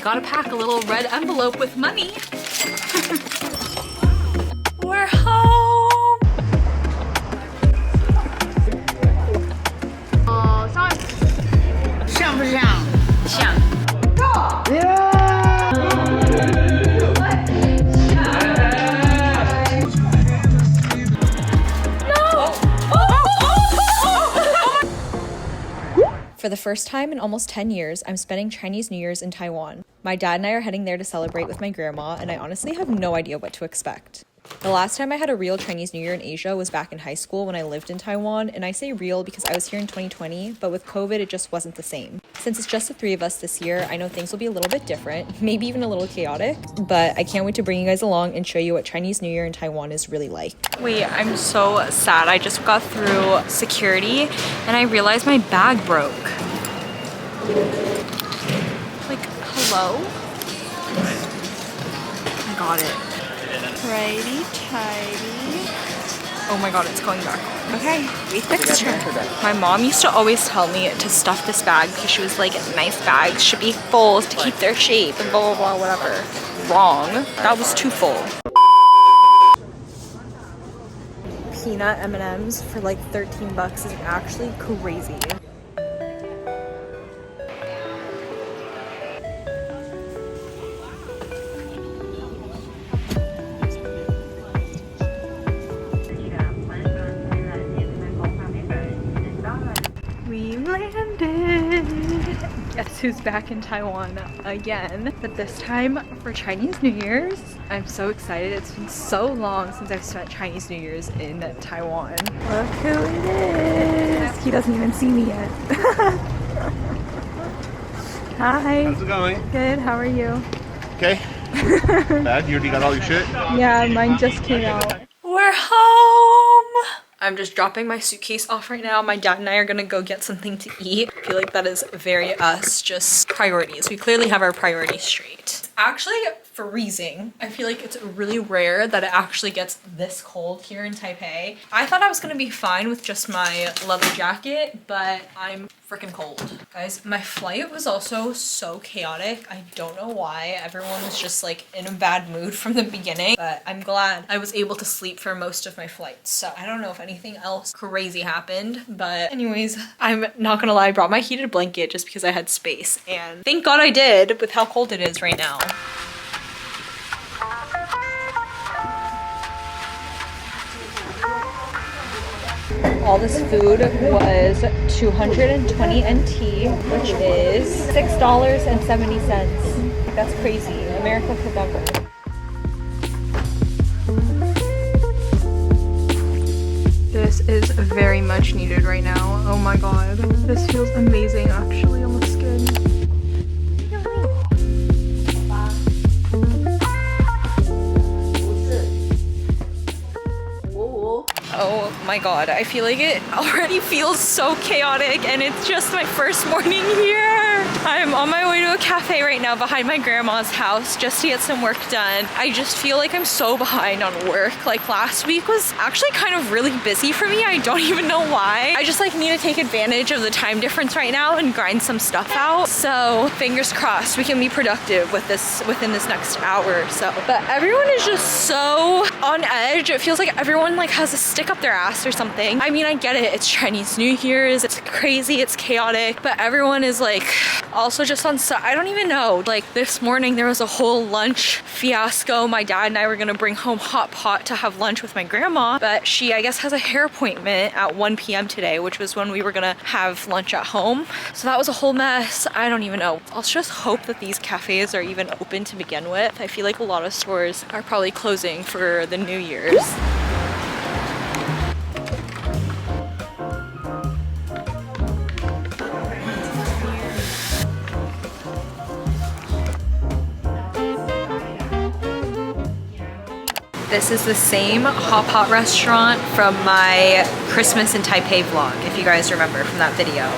gotta pack a little red envelope with money. We're home! Oh, 像不像？像。For the first time in almost 10 years, I'm spending Chinese New Year's in Taiwan. My dad and I are heading there to celebrate with my grandma, and I honestly have no idea what to expect. The last time I had a real Chinese New Year in Asia was back in high school when I lived in Taiwan, and I say real because I was here in 2020, but with COVID it just wasn't the same. Since it's just the three of us this year, I know things will be a little bit different, maybe even a little chaotic, but I can't wait to bring you guys along and show you what Chinese New Year in Taiwan is really like. Wait, I'm so sad. I just got through security and I realized my bag broke. Like, hello? I got it. Righty tighty. Oh my god, it's going back on. Okay, we fixed her. My mom used to always tell me to stuff this bag because she was like, nice bags should be full to keep their shape and blah blah blah, whatever. Wrong. That was too full. Peanut M&Ms for like 13 bucks is actually crazy. We landed! Guess who's back in Taiwan again, but this time for Chinese New Year's. I'm so excited. It's been so long since I've spent Chinese New Year's in Taiwan. Look who it is! He doesn't even see me yet. Hi. How's it going? Good, how are you? Okay. Bad? You already got all your shit? Yeah, mine just came out. We're home! I'm just dropping my suitcase off right now. My dad and I are gonna go get something to eat. I feel like that is very us, just priorities. We clearly have our priorities straight. It's actually freezing. I feel like it's really rare that it actually gets this cold here in Taipei. I thought I was gonna be fine with just my leather jacket, but I'm freaking cold. Guys, my flight was also so chaotic. I don't know why. Everyone was just like in a bad mood from the beginning, but I'm glad I was able to sleep for most of my flight. So I don't know if anything else crazy happened, but anyways, I'm not gonna lie, I brought my heated blanket just because I had space, and thank God I did with how cold it is right now. All this food was 220 NT, which is $6.70. That's crazy. America could never. This is very much needed right now. Oh my god. This feels amazing actually on the skin. Oh my god, I feel like it already feels so chaotic and it's just my first morning here. I'm on my way to a cafe right now behind my grandma's house just to get some work done. I just feel like I'm so behind on work. Like last week was actually kind of really busy for me. I don't even know why. I just like need to take advantage of the time difference right now and grind some stuff out. So fingers crossed we can be productive with this within this next hour or so. But everyone is just so on edge. It feels like everyone like has a stick up their ass or something. I mean, I get it. It's Chinese New Year's. It's crazy. It's chaotic. But everyone is like also just on, I don't even know. Like this morning there was a whole lunch fiasco. My dad and I were gonna bring home hot pot to have lunch with my grandma, but she, I guess, has a hair appointment at 1 p.m. today, which was when we were gonna have lunch at home. So that was a whole mess. I don't even know. I'll just hope that these cafes are even open to begin with. I feel like a lot of stores are probably closing for the New Year's. This is the same hot pot restaurant from my Christmas in Taipei vlog, if you guys remember from that video.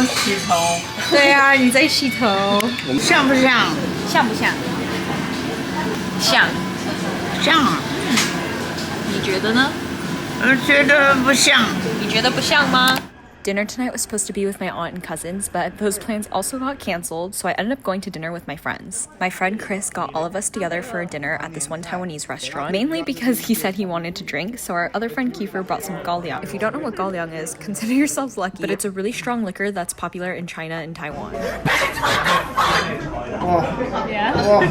要洗头，对啊，你在洗头，像不像？像不像？像。像啊，你觉得呢？我觉得不像。你觉得不像吗？ Dinner tonight was supposed to be with my aunt and cousins, but those plans also got canceled, so I ended up going to dinner with my friends. My friend Chris got all of us together for a dinner at this one Taiwanese restaurant, mainly because he said he wanted to drink, so our other friend Kiefer brought some gaoliang. If you don't know what gaoliang is, consider yourselves lucky, but it's a really strong liquor that's popular in China and Taiwan. Yeah? Oh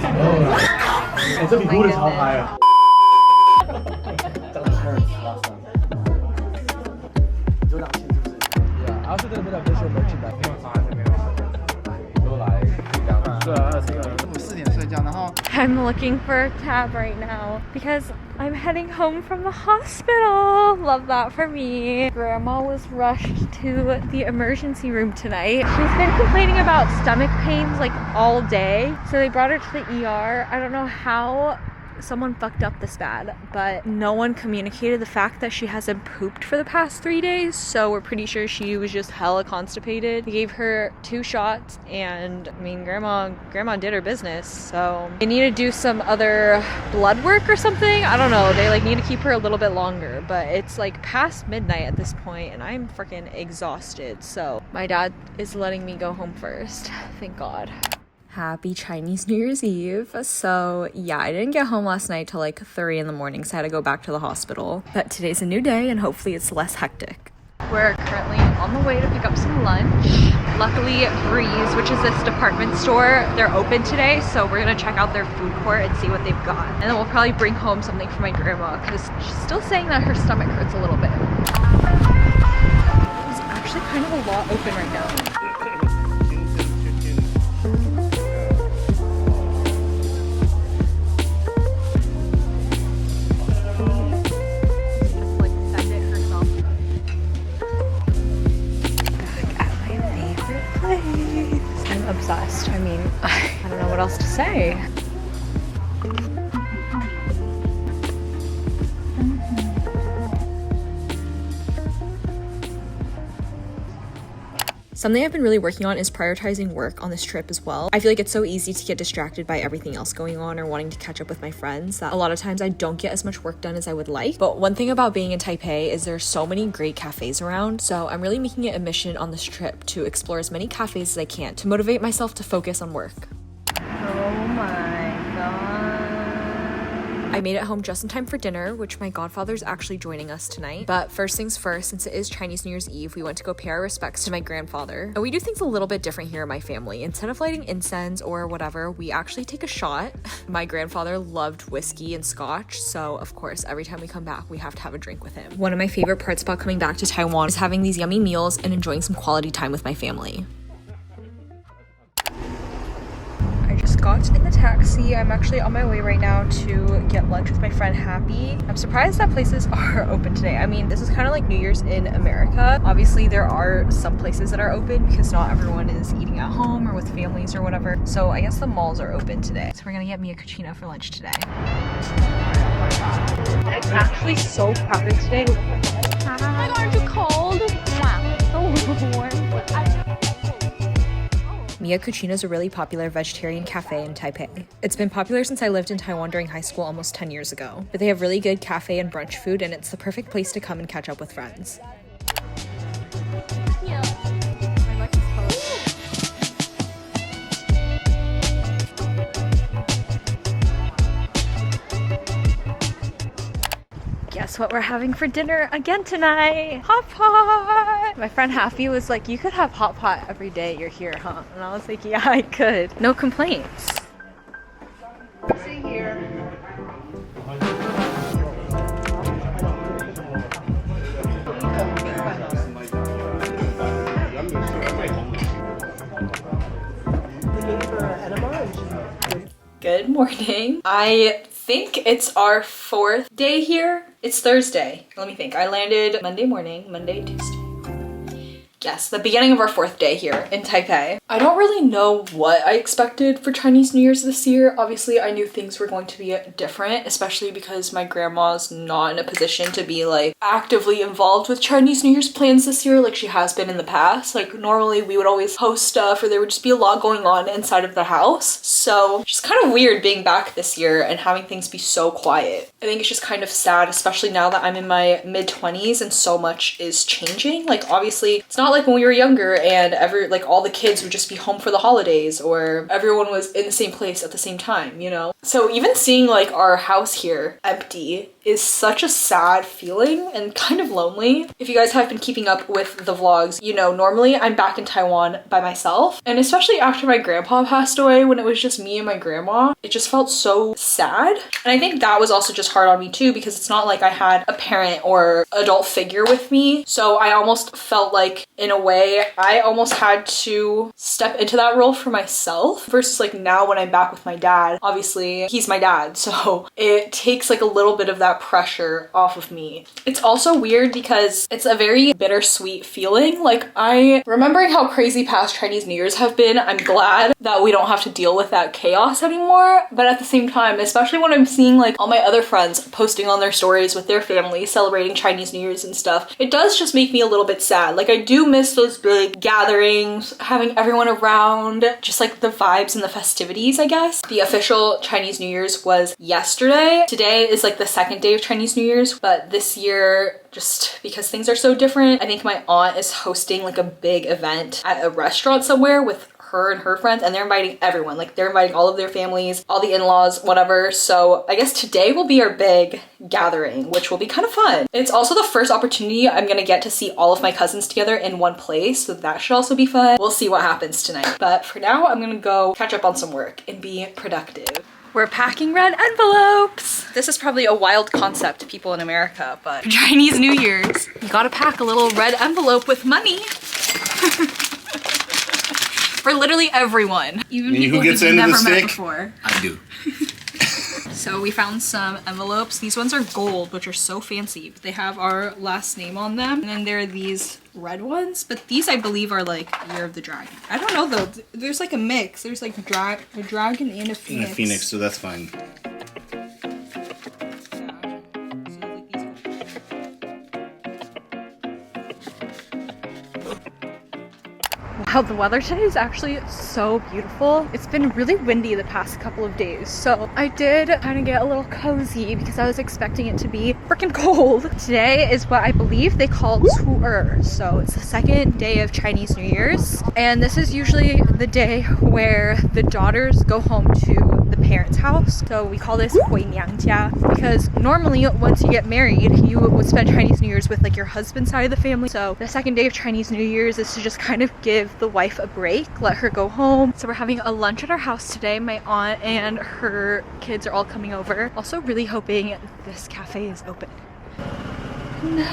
I'm looking for a cab right now because I'm heading home from the hospital. Love that for me. Grandma was rushed to the emergency room tonight. She's been complaining about stomach pains like all day. So they brought her to the ER. I don't know how someone fucked up this bad, but no one communicated the fact that she hasn't pooped for the past 3 days, so we're pretty sure she was just hella constipated. They gave her 2 shots, and I mean, grandma did her business, so they need to do some other blood work or something. I don't know, they like need to keep her a little bit longer, but it's like past midnight at this point and I'm freaking exhausted, so my dad is letting me go home first, thank God. Happy Chinese New Year's Eve. So yeah, I didn't get home last night till like 3 in the morning, so I had to go back to the hospital. But today's a new day and hopefully it's less hectic. We're currently on the way to pick up some lunch. Luckily, Breeze, which is this department store, they're open today, so we're gonna check out their food court and see what they've got. And then we'll probably bring home something for my grandma because she's still saying that her stomach hurts a little bit. There's actually kind of a lot open right now. I'm obsessed. I mean, I don't know what else to say. Something I've been really working on is prioritizing work on this trip as well. I feel like it's so easy to get distracted by everything else going on or wanting to catch up with my friends that a lot of times I don't get as much work done as I would like. But one thing about being in Taipei is there's so many great cafes around, so I'm really making it a mission on this trip to explore as many cafes as I can to motivate myself to focus on work. Oh my god. I made it home just in time for dinner, which my godfather's actually joining us tonight. But first things first, since it is Chinese New Year's Eve, we went to go pay our respects to my grandfather. And we do things a little bit different here in my family. Instead of lighting incense or whatever, we actually take a shot. My grandfather loved whiskey and scotch, so of course, every time we come back, we have to have a drink with him. One of my favorite parts about coming back to Taiwan is having these yummy meals and enjoying some quality time with my family. Got in the taxi. I'm actually on my way right now to get lunch with my friend Happy. I'm surprised that places are open today. I mean, this is kind of like New Year's in America. Obviously, there are some places that are open because not everyone is eating at home or with families or whatever. So I guess the malls are open today. So we're gonna get me a cucina for lunch today. It's actually so crowded today. Hi, aren't you cold? Wow, so warm. Mia Cucina is a really popular vegetarian cafe in Taipei. It's been popular since I lived in Taiwan during high school almost 10 years ago. But they have really good cafe and brunch food, and it's the perfect place to come and catch up with friends. Guess what we're having for dinner again tonight? Hot pot! My friend Happy was like, you could have hot pot every day you're here, huh? And I was like, yeah, I could. No complaints. See here. Good morning. I think it's our 4th day here. It's Thursday. Let me think. I landed Monday morning, Monday, Tuesday. Yes, the beginning of our 4th day here in Taipei. I don't really know what I expected for Chinese New Year's this year. Obviously, I knew things were going to be different, especially because my grandma's not in a position to be like actively involved with Chinese New Year's plans this year like she has been in the past. Like normally we would always host stuff or there would just be a lot going on inside of the house. So just kind of weird being back this year and having things be so quiet. I think it's just kind of sad, especially now that I'm in my mid-20s and so much is changing. Like obviously it's not like when we were younger and all the kids would just be home for the holidays or everyone was in the same place at the same time, you know? So even seeing like our house here empty is such a sad feeling and kind of lonely. If you guys have been keeping up with the vlogs, you know, normally I'm back in Taiwan by myself. And especially after my grandpa passed away, when it was just me and my grandma, it just felt so sad. And I think that was also just hard on me too, because it's not like I had a parent or adult figure with me. So I almost felt like, in a way, I almost had to step into that role for myself versus like now when I'm back with my dad. Obviously, he's my dad, so it takes like a little bit of that pressure off of me. It's also weird because it's a very bittersweet feeling. Like remembering how crazy past Chinese New Year's have been, I'm glad that we don't have to deal with that chaos anymore. But at the same time, especially when I'm seeing like all my other friends posting on their stories with their families celebrating Chinese New Year's and stuff, it does just make me a little bit sad. Like I do miss those big gatherings, having everyone around, just like the vibes and the festivities, I guess. The official Chinese New Year's was yesterday. Today is like the second day of Chinese New Year's, but this year, just because things are so different, I think my aunt is hosting like a big event at a restaurant somewhere with her and her friends, and they're inviting everyone. Like they're inviting all of their families, all the in-laws, whatever. So I guess today will be our big gathering, which will be kind of fun. It's also the first opportunity I'm gonna get to see all of my cousins together in one place, so that should also be fun. We'll see what happens tonight. But for now, I'm gonna go catch up on some work and be productive. We're packing red envelopes. This is probably a wild concept to people in America, but for Chinese New Year's, you gotta pack a little red envelope with money. For literally everyone. Even people who gets you've into the never met stick? before. I do. So we found some envelopes. These ones are gold, which are so fancy. They have our last name on them. And then there are these red ones, but these I believe are like Year of the Dragon. I don't know though. There's like a mix. There's like a dragon and a phoenix. And a phoenix, so that's fine. Wow, the weather today is actually so beautiful. It's been really windy the past couple of days, so I did kind of get a little cozy because I was expecting it to be freaking cold. Today is what I believe they call Tu'er, so it's the second day of Chinese New Year's, and this is usually the day where the daughters go home to the parents' house. So we call this Hui Niangjia because normally once you get married, you would spend Chinese New Year's with like your husband's side of the family. So the second day of Chinese New Year's is to just kind of give the wife a break, let her go home. So we're having a lunch at our house today. My aunt and her kids are all coming over. Also really hoping this cafe is open. No.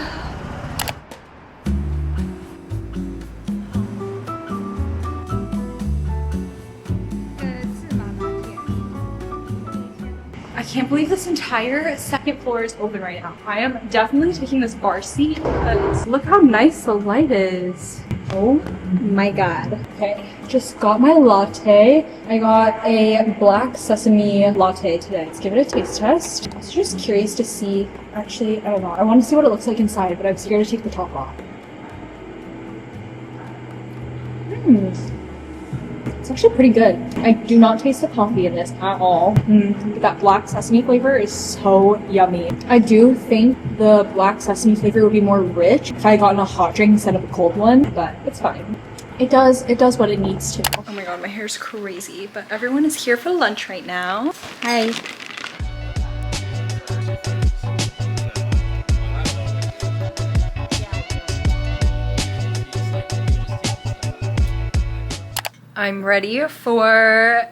I can't believe this entire second floor is open right now. I am definitely taking this bar seat because look how nice the light is. Oh my god. Okay, just got my latte. I got a black sesame latte today. Let's give it a taste test. I was just curious to see, actually, I don't know. I want to see what it looks like inside, but I'm scared to take the top off. It's actually pretty good. I do not taste the coffee in this at all. That black sesame flavor is so yummy. I do think the black sesame flavor would be more rich if I had gotten a hot drink instead of a cold one, but it's fine. It does what it needs to. Oh my god, my hair's crazy, but everyone is here for lunch right now. Hi. I'm ready for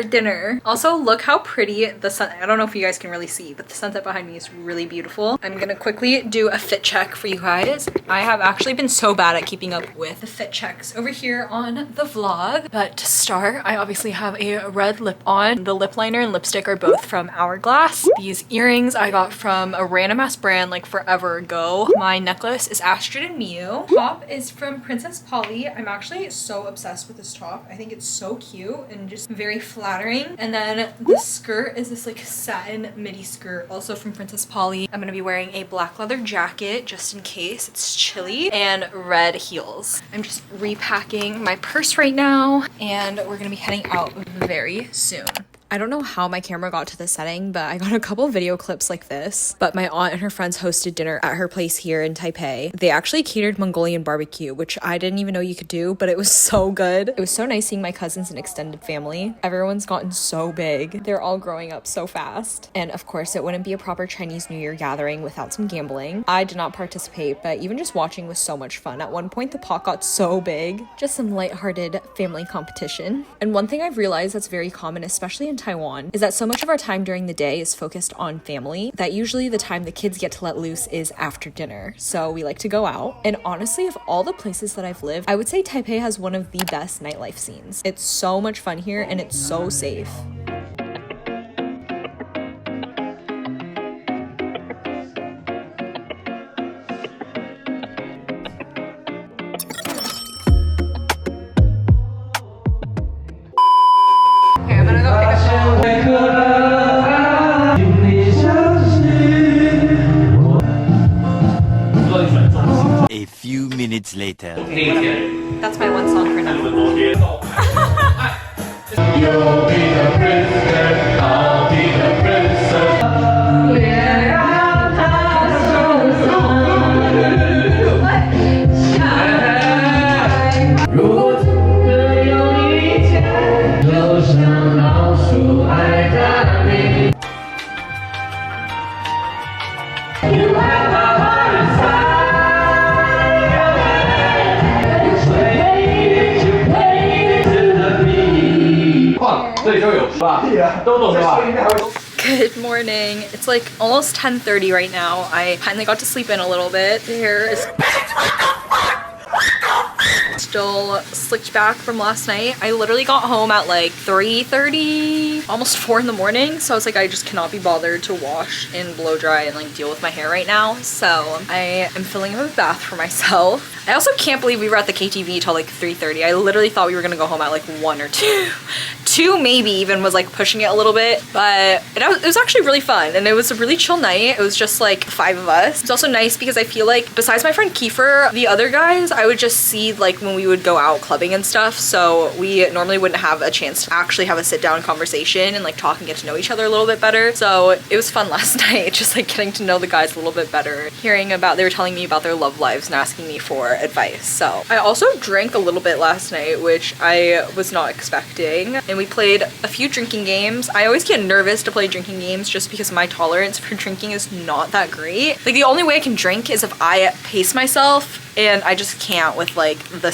dinner. Also, look how pretty the sun, I don't know if you guys can really see, but the sunset behind me is really beautiful. I'm gonna quickly do a fit check for you guys. I have actually been so bad at keeping up with the fit checks over here on the vlog. But to start, I obviously have a red lip on. The lip liner and lipstick are both from Hourglass. These earrings I got from a random ass brand like forever ago. My necklace is Astrid and Miu. Top is from Princess Polly. I'm actually so obsessed with this top. I think it's so cute and just very flattering. And then the skirt is this like satin midi skirt, also from Princess Polly. I'm gonna be wearing a black leather jacket just in case it's chilly, and red heels. I'm just repacking my purse right now and we're gonna be heading out very soon. I don't know how my camera got to this setting, but I got a couple video clips like this. But my aunt and her friends hosted dinner at her place here in Taipei. They actually catered Mongolian barbecue, which I didn't even know you could do, but it was so good. It was so nice seeing my cousins and extended family. Everyone's gotten so big. They're all growing up so fast. And of course, it wouldn't be a proper Chinese New Year gathering without some gambling. I did not participate, but even just watching was so much fun. At one point, the pot got so big. Just some lighthearted family competition. And one thing I've realized that's very common, especially in Taiwan, is that so much of our time during the day is focused on family that usually the time the kids get to let loose is after dinner. So we like to go out. And honestly, of all the places that I've lived, I would say Taipei has one of the best nightlife scenes. It's so much fun here and it's so safe. A few minutes later. That's my one song for now. You'll be the princess, I'll be the princess. 如果真的有一天，就像老鼠爱大米。You have my heart inside. It's waiting to play to the beat. 这里就有是吧？都懂是吧？ Good morning. It's like almost 10:30 right now. I finally got to sleep in a little bit. The hair is still slicked back from last night. I literally got home at like 3:30, almost 4 in the morning. So I was like, I just cannot be bothered to wash and blow dry and like deal with my hair right now. So I am filling up a bath for myself. I also can't believe we were at the KTV till like 3:30. I literally thought we were gonna go home at like 1 or 2. 2 maybe even was like pushing it a little bit, but it was actually really fun and it was a really chill night. It was just like 5 of us. It's also nice because I feel like besides my friend Kiefer, the other guys I would just see like when we would go out clubbing and stuff, so we normally wouldn't have a chance to actually have a sit down conversation and like talk and get to know each other a little bit better. So it was fun last night, just like getting to know the guys a little bit better, hearing about, they were telling me about their love lives and asking me for advice. So I also drank a little bit last night, which I was not expecting, and we played a few drinking games. I always get nervous to play drinking games just because my tolerance for drinking is not that great. Like the only way I can drink is if I pace myself, and I just can't with like the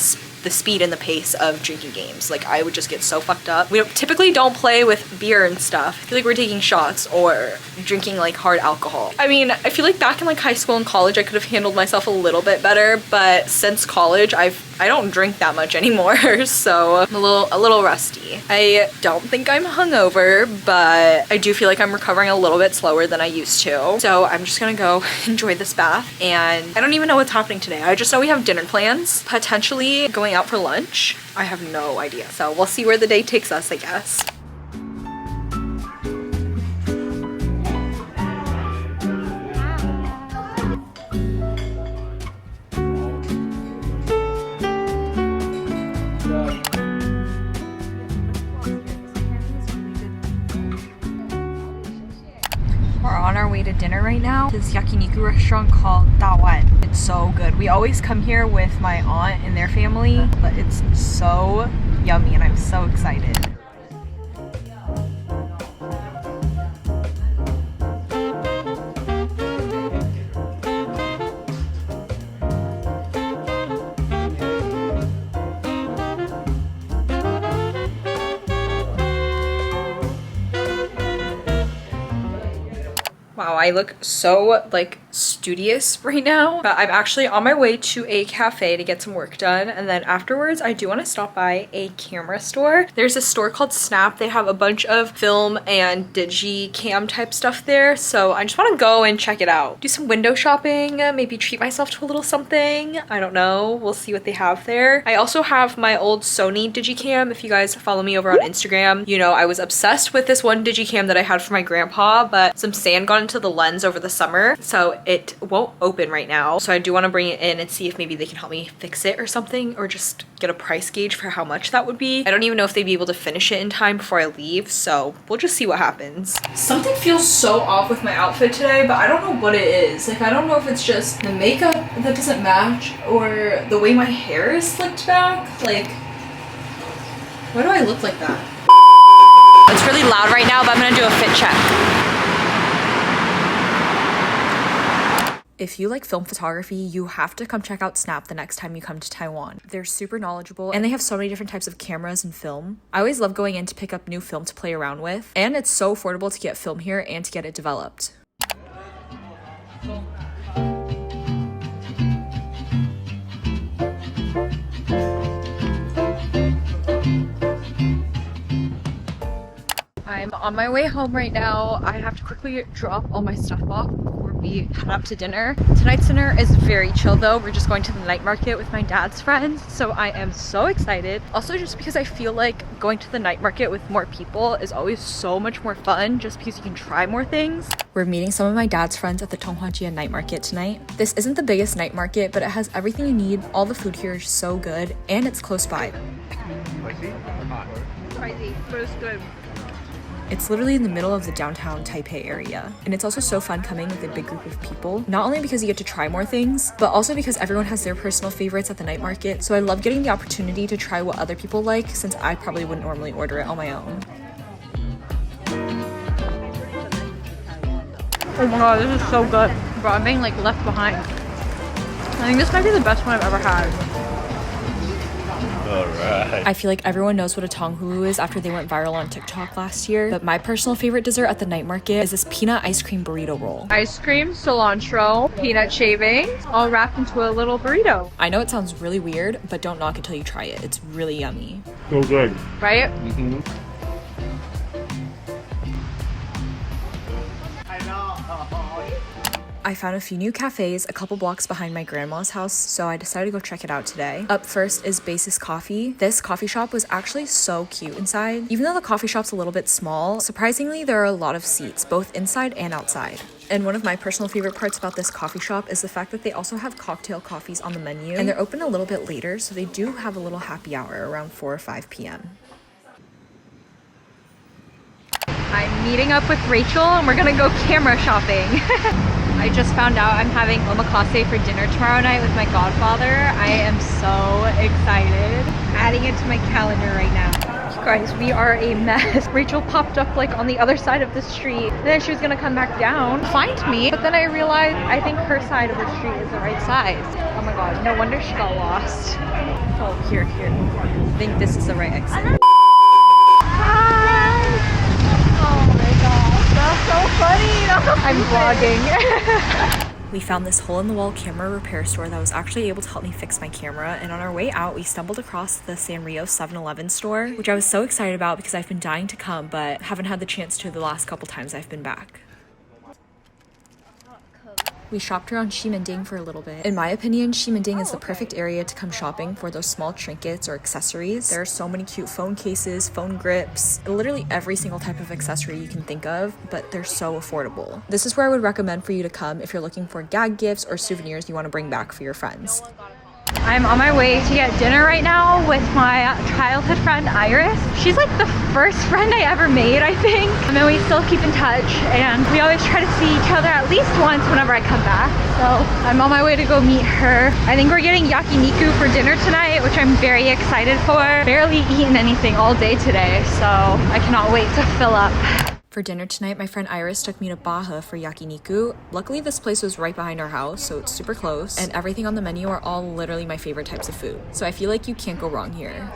speed and the pace of drinking games. Like I would just get so fucked up. We typically don't play with beer and stuff. I feel like we're taking shots or drinking like hard alcohol. I mean, I feel like back in like high school and college I could have handled myself a little bit better, but since college I don't drink that much anymore, so I'm a little rusty. I don't think I'm hungover, but I do feel like I'm recovering a little bit slower than I used to. So I'm just gonna go enjoy this bath, and I don't even know what's happening today. I just know we have dinner plans, potentially going out for lunch. I have no idea. So we'll see where the day takes us, I guess. We're on our way to dinner right now. This yakiniku restaurant called Dawan. It's so good. We always come here with my aunt and their family, but it's so yummy and I'm so excited. Wow, I look so like studious right now, but I'm actually on my way to a cafe to get some work done, and then afterwards I do want to stop by a camera store. There's a store called Snap. They have a bunch of film and digi cam type stuff there, so I just want to go and check it out. Do some window shopping, maybe treat myself to a little something. I don't know, we'll see what they have there. I also have my old Sony digicam. If you guys follow me over on Instagram, you know I was obsessed with this one digicam that I had for my grandpa, but some sand got into the lens over the summer, so it won't open right now. So I do want to bring it in and see if maybe they can help me fix it or something, or just get a price gauge for how much that would be. I don't even know if they'd be able to finish it in time before I leave, so we'll just see what happens. Something feels so off with my outfit today, but I don't know what it is. Like, I don't know if it's just the makeup that doesn't match or the way my hair is slicked back. Like, why do I look like that? It's really loud right now, but I'm gonna do a fit check. If you like film photography, you have to come check out Snap the next time you come to Taiwan. They're super knowledgeable and they have so many different types of cameras and film. I always love going in to pick up new film to play around with, and it's so affordable to get film here and to get it developed. I'm on my way home right now. I have to quickly drop all my stuff off before we head up to dinner. Tonight's dinner is very chill though. We're just going to the night market with my dad's friends, so I am so excited. Also, just because I feel like going to the night market with more people is always so much more fun, just because you can try more things. We're meeting some of my dad's friends at the Tonghua night market tonight. This isn't the biggest night market, but it has everything you need. All the food here is so good, and it's close by. Spicy or hot? Spicy, but it's good. It's literally in the middle of the downtown Taipei area. And it's also so fun coming with a big group of people, not only because you get to try more things, but also because everyone has their personal favorites at the night market. So I love getting the opportunity to try what other people like, since I probably wouldn't normally order it on my own. Oh my god, this is so good. Bro, I'm being like left behind. I think this might be the best one I've ever had. Alright. I feel like everyone knows what a tonghulu is after they went viral on TikTok last year, but my personal favorite dessert at the night market is this peanut ice cream burrito roll. Ice cream, cilantro, peanut shavings, all wrapped into a little burrito. I know it sounds really weird, but don't knock it till you try it. It's really yummy. So good. Right? Mm-hmm. I found a few new cafes a couple blocks behind my grandma's house, so I decided to go check it out today. Up first is Basis Coffee. This coffee shop was actually so cute inside. Even though the coffee shop's a little bit small, surprisingly there are a lot of seats, both inside and outside. And one of my personal favorite parts about this coffee shop is the fact that they also have cocktail coffees on the menu, and they're open a little bit later, so they do have a little happy hour around 4 or 5 p.m. I'm meeting up with Rachel and we're gonna go camera shopping. I just found out I'm having omakase for dinner tomorrow night with my godfather. I am so excited. Adding it to my calendar right now. You guys, we are a mess. Rachel popped up like on the other side of the street. Then she was gonna come back down, find me, but then I realized I think her side of the street is the right size. Oh my god, no wonder she got lost. Oh, here. I think this is the right exit. So funny. I'm vlogging. We found this hole-in-the-wall camera repair store that was actually able to help me fix my camera, and on our way out we stumbled across the Sanrio 7-Eleven store, which I was so excited about because I've been dying to come but haven't had the chance to the last couple times I've been back. We shopped around Ximending for a little bit. In my opinion, Ximending is the perfect area to come shopping for those small trinkets or accessories. There are so many cute phone cases, phone grips, literally every single type of accessory you can think of, but they're so affordable. This is where I would recommend for you to come if you're looking for gag gifts or souvenirs you want to bring back for your friends. I'm on my way to get dinner right now with my childhood friend Iris. She's like the first friend I ever made, I think. And then we still keep in touch, and we always try to see each other at least once whenever I come back. So I'm on my way to go meet her. I think we're getting yakiniku for dinner tonight, which I'm very excited for. Barely eaten anything all day today, so I cannot wait to fill up. For dinner tonight, my friend Iris took me to Baho for yakiniku. Luckily, this place was right behind our house, so it's super close, and everything on the menu are all literally my favorite types of food. So I feel like you can't go wrong here.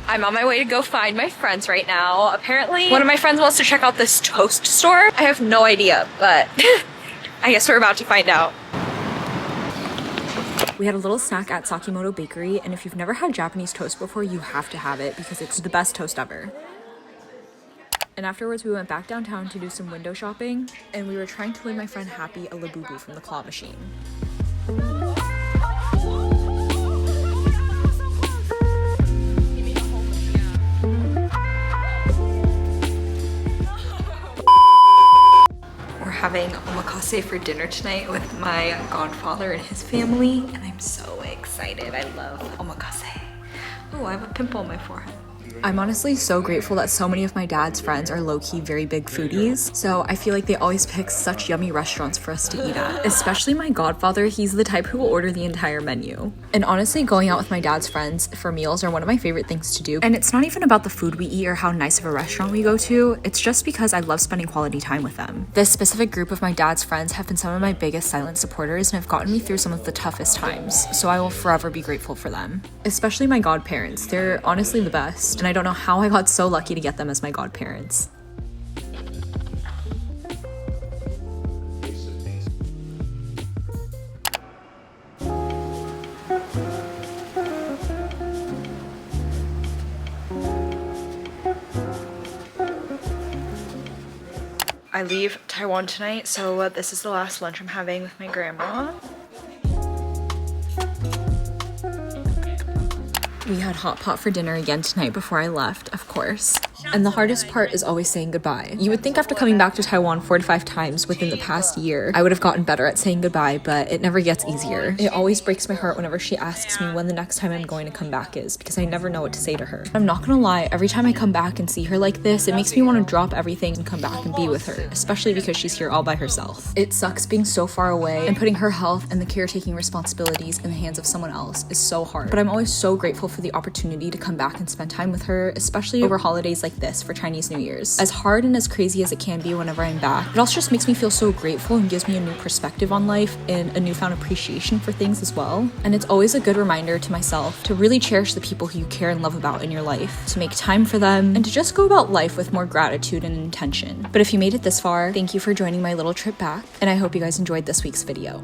I'm on my way to go find my friends right now. Apparently, one of my friends wants to check out this toast store. I have no idea, but I guess we're about to find out. We had a little snack at Sakimoto Bakery, and if you've never had Japanese toast before, you have to have it because it's the best toast ever. And afterwards, we went back downtown to do some window shopping, and we were trying to win my friend Happy a labubu from the claw machine. Having omakase for dinner tonight with my godfather and his family, and I'm so excited. I love omakase. Oh, I have a pimple on my forehead. I'm honestly so grateful that so many of my dad's friends are low-key very big foodies, so I feel like they always pick such yummy restaurants for us to eat at. Especially my godfather, he's the type who will order the entire menu. And honestly, going out with my dad's friends for meals are one of my favorite things to do. And it's not even about the food we eat or how nice of a restaurant we go to, it's just because I love spending quality time with them. This specific group of my dad's friends have been some of my biggest silent supporters and have gotten me through some of the toughest times, so I will forever be grateful for them. Especially my godparents, they're honestly the best, and I don't know how I got so lucky to get them as my godparents. I leave Taiwan tonight, so this is the last lunch I'm having with my grandma. We had hot pot for dinner again tonight before I left, of course. And the hardest part is always saying goodbye. You would think after coming back to Taiwan 4 to 5 times within the past year, I would have gotten better at saying goodbye, but it never gets easier. It always breaks my heart whenever she asks me when the next time I'm going to come back is, because I never know what to say to her. I'm not gonna lie, every time I come back and see her like this, it makes me want to drop everything and come back and be with her, especially because she's here all by herself. It sucks being so far away, and putting her health and the caretaking responsibilities in the hands of someone else is so hard. But I'm always so grateful for the opportunity to come back and spend time with her, especially over holidays like this for Chinese New Year's. As hard and as crazy as it can be whenever I'm back, it also just makes me feel so grateful and gives me a new perspective on life and a newfound appreciation for things as well. And it's always a good reminder to myself to really cherish the people who you care and love about in your life, to make time for them, and to just go about life with more gratitude and intention. But if you made it this far, thank you for joining my little trip back, and I hope you guys enjoyed this week's video.